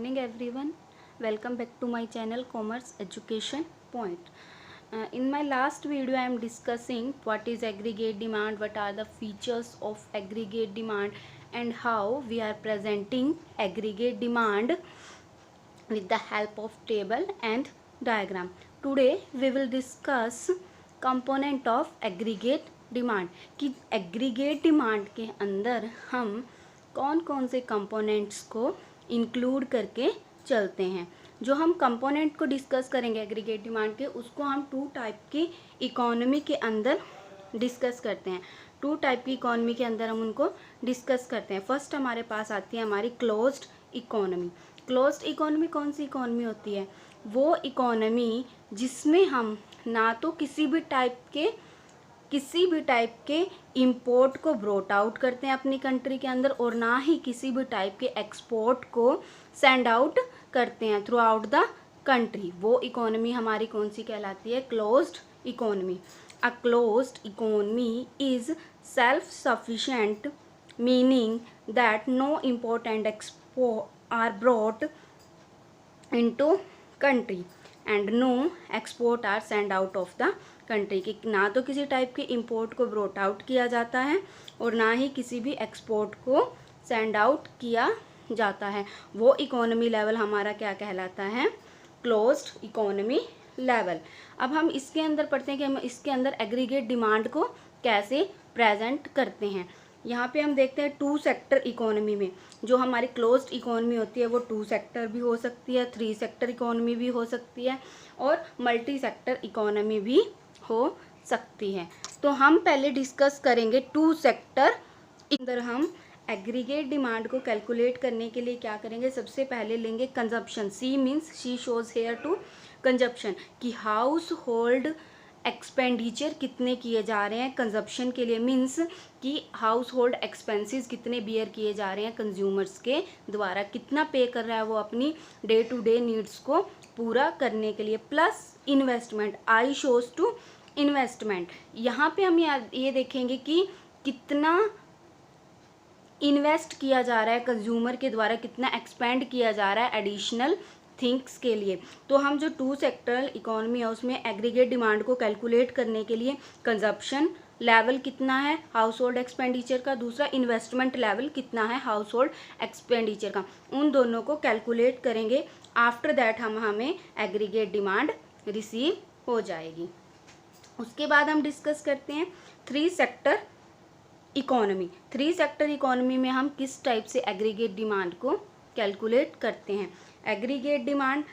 morning everyone. Welcome back to my channel Commerce Education Point. In my last video I am discussing what is aggregate demand, what are the features of aggregate demand and how we are presenting aggregate demand with the help of table and diagram. Today we will discuss component of aggregate demand कि aggregate demand के अंदर हम कौन कौन से components को include करके चलते हैं। जो हम कंपोनेंट को डिस्कस करेंगे एग्रीगेट डिमांड के, उसको हम टू टाइप की इकोनॉमी के अंदर डिस्कस करते हैं। टू टाइप की इकोनॉमी के अंदर हम उनको डिस्कस करते हैं। फर्स्ट हमारे पास आती है हमारी क्लोज्ड इकोनॉमी। क्लोज्ड इकोनॉमी कौन सी इकोनॉमी होती है? वो इकोनॉमी जिसमें हम ना तो किसी भी टाइप के इंपोर्ट को ब्रोट आउट करते हैं अपनी कंट्री के अंदर, और ना ही किसी भी टाइप के एक्सपोर्ट को सेंड आउट करते हैं थ्रू आउट द कंट्री। वो इकोनॉमी हमारी कौन सी कहलाती है? Closed economy. A closed economy is self sufficient, meaning that no import and export are brought into country and no export are send out of the country. कि ना तो किसी टाइप के इंपोर्ट को ब्रोट आउट किया जाता है और ना ही किसी भी एक्सपोर्ट को सेंड आउट किया जाता है। वो इकोनॉमी लेवल हमारा क्या कहलाता है? Closed economy level. अब हम इसके अंदर पढ़ते हैं कि हम इसके अंदर एग्रीगेट डिमांड को कैसे प्रेजेंट करते हैं। यहाँ पे हम देखते हैं टू सेक्टर इकोनॉमी में जो हमारी क्लोज्ड इकोनॉमी होती है वो टू सेक्टर भी हो सकती है, थ्री सेक्टर इकोनॉमी भी हो सकती है और मल्टी सेक्टर इकोनॉमी भी हो सकती है। तो हम पहले डिस्कस करेंगे टू सेक्टर। अंदर हम एग्रीगेट डिमांड को कैलकुलेट करने के लिए क्या करेंगे? सबसे पहले लेंगे consumption. C means she shows here to consumption, कि हाउस होल्ड एक्सपेंडिचर कितने किए जा रहे हैं कंजप्शन के लिए। मीन्स कि हाउस होल्ड एक्सपेंसेस कितने बियर किए जा रहे हैं कंज्यूमर्स के द्वारा, कितना पे कर रहा है वो अपनी डे टू डे नीड्स को पूरा करने के लिए। Plus investment, I shows to investment. यहाँ पे हम ये देखेंगे कि कितना इन्वेस्ट किया जा रहा है कंज्यूमर के द्वारा, कितना एक्सपेंड किया जा रहा है एडिशनल थिंग्स के लिए। तो हम जो टू सेक्टरल इकोनॉमी है उसमें एग्रीगेट डिमांड को कैलकुलेट करने के लिए कंजप्शन लेवल कितना है हाउस होल्ड एक्सपेंडिचर का, दूसरा इन्वेस्टमेंट लेवल कितना है हाउस होल्ड एक्सपेंडिचर का, उन दोनों को कैलकुलेट करेंगे। आफ्टर दैट हमें एग्रीगेट डिमांड रिसीव हो जाएगी। उसके बाद हम डिस्कस करते हैं three sector economy. Three sector economy में हम किस टाइप से एग्रीगेट डिमांड को कैलकुलेट करते हैं। Aggregate demand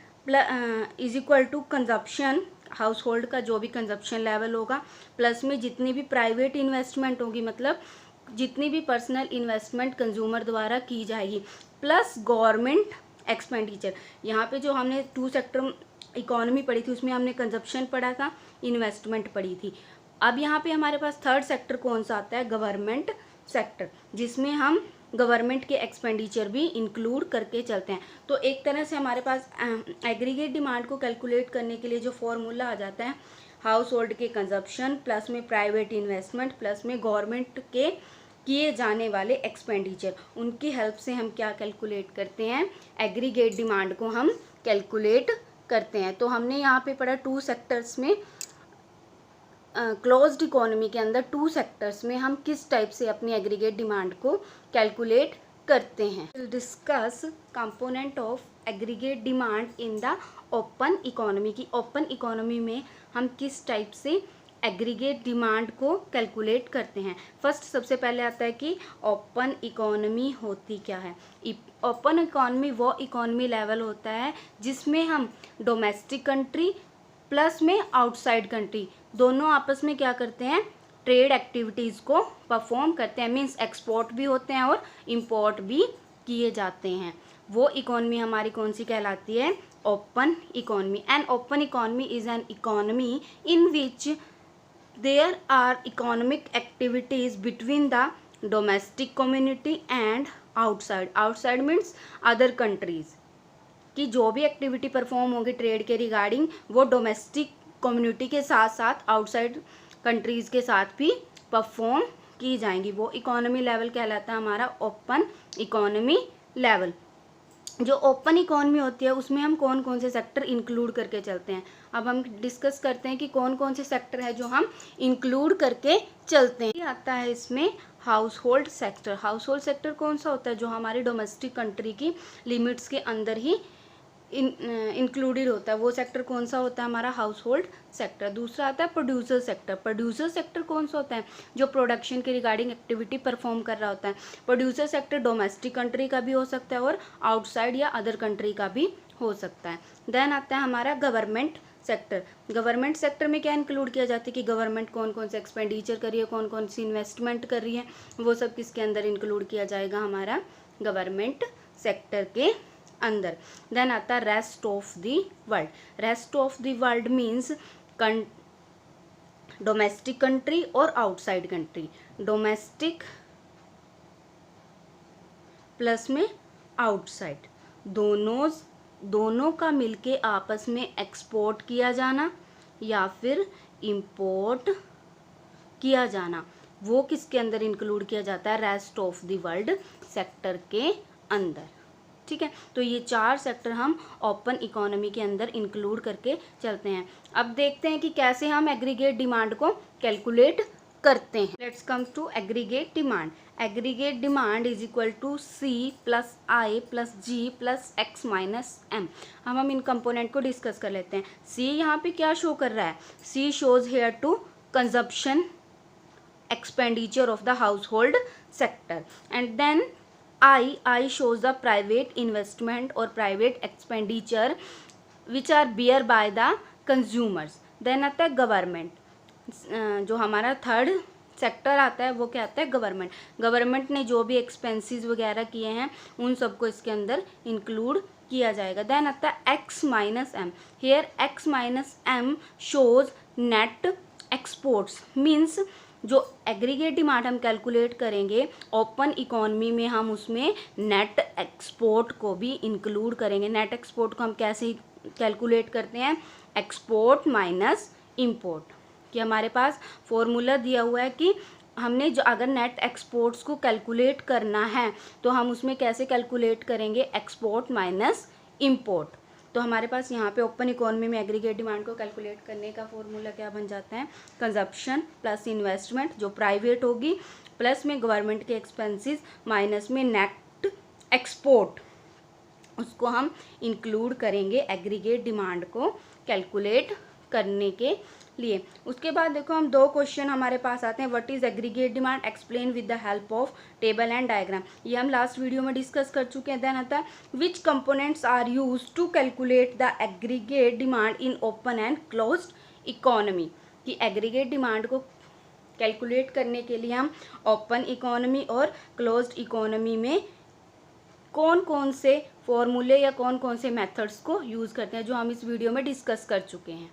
is equal to consumption, household का जो भी कंजप्शन लेवल होगा, प्लस में जितनी भी प्राइवेट इन्वेस्टमेंट होगी, मतलब जितनी भी पर्सनल इन्वेस्टमेंट कंज्यूमर द्वारा की जाएगी, प्लस गवर्नमेंट एक्सपेंडिचर। यहाँ पे जो हमने टू सेक्टर इकोनॉमी पढ़ी थी उसमें हमने कंजप्शन पढ़ा था, इन्वेस्टमेंट पढ़ी थी। अब यहाँ पे हमारे पास थर्ड सेक्टर कौन सा आता है? गवर्नमेंट सेक्टर, जिसमें हम गवर्नमेंट के एक्सपेंडिचर भी इंक्लूड करके चलते हैं। तो एक तरह से हमारे पास एग्रीगेट डिमांड को कैलकुलेट करने के लिए जो फॉर्मूला आ जाता है, हाउस होल्ड के कंजप्शन प्लस में प्राइवेट इन्वेस्टमेंट प्लस में गवर्नमेंट के किए जाने वाले एक्सपेंडिचर, उनकी हेल्प से हम क्या कैलकुलेट करते हैं? एग्रीगेट डिमांड को हम कैलकुलेट करते हैं। तो हमने यहाँ पे पढ़ा टू सेक्टर्स में, क्लोज्ड इकोनॉमी के अंदर टू सेक्टर्स में हम किस टाइप से अपनी एग्रीगेट डिमांड को कैलकुलेट करते हैं। Will discuss component of aggregate demand in the open economy. की ओपन इकोनॉमी में हम किस टाइप से एग्रीगेट डिमांड को कैलकुलेट करते हैं। फर्स्ट सबसे पहले आता है कि ओपन इकोनॉमी होती क्या है। ओपन इकोनॉमी वो इकोनॉमी लेवल होता है जिसमें हम डोमेस्टिक कंट्री प्लस में आउटसाइड कंट्री दोनों आपस में क्या करते हैं? ट्रेड एक्टिविटीज़ को परफॉर्म करते हैं। मीन्स एक्सपोर्ट भी होते हैं और इंपोर्ट भी किए जाते हैं। वो इकोनॉमी हमारी कौन सी कहलाती है? Open economy. And open economy is an economy in which there are economic activities between the domestic community and outside. Outside means other countries कि जो भी एक्टिविटी परफॉर्म होगी ट्रेड के रिगार्डिंग वो डोमेस्टिक कम्युनिटी के साथ साथ आउटसाइड कंट्रीज़ के साथ भी परफॉर्म की जाएंगी। वो इकोनॉमी लेवल कहलाता है हमारा ओपन इकोनॉमी लेवल। जो ओपन इकोनॉमी होती है उसमें हम कौन कौन से सेक्टर इंक्लूड करके चलते हैं। अब हम डिस्कस करते हैं कि कौन कौन से सेक्टर है जो हम इंक्लूड करके चलते हैं। आता है इसमें house hold sector. House hold sector कौन सा होता है, जो हमारी डोमेस्टिक कंट्री की लिमिट्स के अंदर ही इंक्लूडेड होता है। वो सेक्टर कौन सा होता है, हमारा हाउस होल्ड सेक्टर। दूसरा आता है प्रोड्यूसर सेक्टर। प्रोड्यूसर सेक्टर कौन सा होता है, जो प्रोडक्शन के रिगार्डिंग एक्टिविटी परफॉर्म कर रहा होता है। प्रोड्यूसर सेक्टर डोमेस्टिक कंट्री का भी हो सकता है और आउटसाइड या अदर कंट्री का भी हो सकता है। देन आता है हमारा गवर्नमेंट सेक्टर। गवर्नमेंट सेक्टर में क्या इंक्लूड किया जाता है कि गवर्नमेंट कौन कौन से एक्सपेंडिचर कर रही है, कौन कौन सी इन्वेस्टमेंट कर रही है, वो सब किसके अंदर इंक्लूड किया जाएगा, हमारा गवर्नमेंट सेक्टर के अंदर। देन आता है rest of the world. Rest of the world means domestic country और आउटसाइड कंट्री। डोमेस्टिक प्लस में आउटसाइड, दोनों का मिलके आपस में एक्सपोर्ट किया जाना या फिर इंपोर्ट किया जाना, वो किसके अंदर इंक्लूड किया जाता है, rest of the world sector के अंदर। ठीक है, तो ये 4 सेक्टर हम ओपन इकोनॉमी के अंदर इंक्लूड करके चलते हैं। अब देखते हैं कि कैसे हम एग्रीगेट डिमांड को कैलकुलेट करते हैं। Let's come to aggregate demand. Aggregate demand is equal to C plus I plus G plus X minus M. हम इन कंपोनेंट को डिस्कस कर लेते हैं। सी यहाँ पे क्या शो कर रहा है, C shows here to consumption expenditure of the household sector, and then I shows the private investment or private expenditure which are bear by the consumers. then आता है गवर्नमेंट। जो हमारा थर्ड सेक्टर आता है वो क्या आता है, गवर्नमेंट। गवर्नमेंट ने जो भी एक्सपेंसेस वगैरह किए हैं उन सबको इसके अंदर इंक्लूड किया जाएगा। देन आता है X minus M. Here X minus M shows net exports, means जो एग्रीगेट डिमांड हम कैलकुलेट करेंगे ओपन इकोनॉमी में, हम उसमें नेट एक्सपोर्ट को भी इंक्लूड करेंगे। नेट एक्सपोर्ट को हम कैसे कैलकुलेट करते हैं, एक्सपोर्ट माइनस इंपोर्ट, कि हमारे पास फॉर्मूला दिया हुआ है कि हमने जो अगर नेट एक्सपोर्ट्स को कैलकुलेट करना है तो हम उसमें कैसे कैलकुलेट करेंगे, एक्सपोर्ट माइनस इंपोर्ट। तो हमारे पास यहाँ पे ओपन इकोनॉमी में एग्रीगेट डिमांड को कैलकुलेट करने का फॉर्मूला क्या बन जाता है, कंजप्शन प्लस इन्वेस्टमेंट जो प्राइवेट होगी, प्लस में गवर्नमेंट के एक्सपेंसेस, माइनस में नेट एक्सपोर्ट, उसको हम इंक्लूड करेंगे एग्रीगेट डिमांड को कैलकुलेट करने के लिए। उसके बाद देखो हम 2 क्वेश्चन हमारे पास आते हैं। What is aggregate demand, explain with the help of table and diagram. ये हम लास्ट वीडियो में डिस्कस कर चुके हैं। देन आता है which components are used to calculate the aggregate demand in open and closed economy, कि एग्रीगेट डिमांड को कैलकुलेट करने के लिए हम ओपन इकोनॉमी और क्लोज्ड इकोनॉमी में कौन कौन से फॉर्मूले या कौन कौन से मेथड्स को यूज़ करते हैं, जो हम इस वीडियो में डिस्कस कर चुके हैं।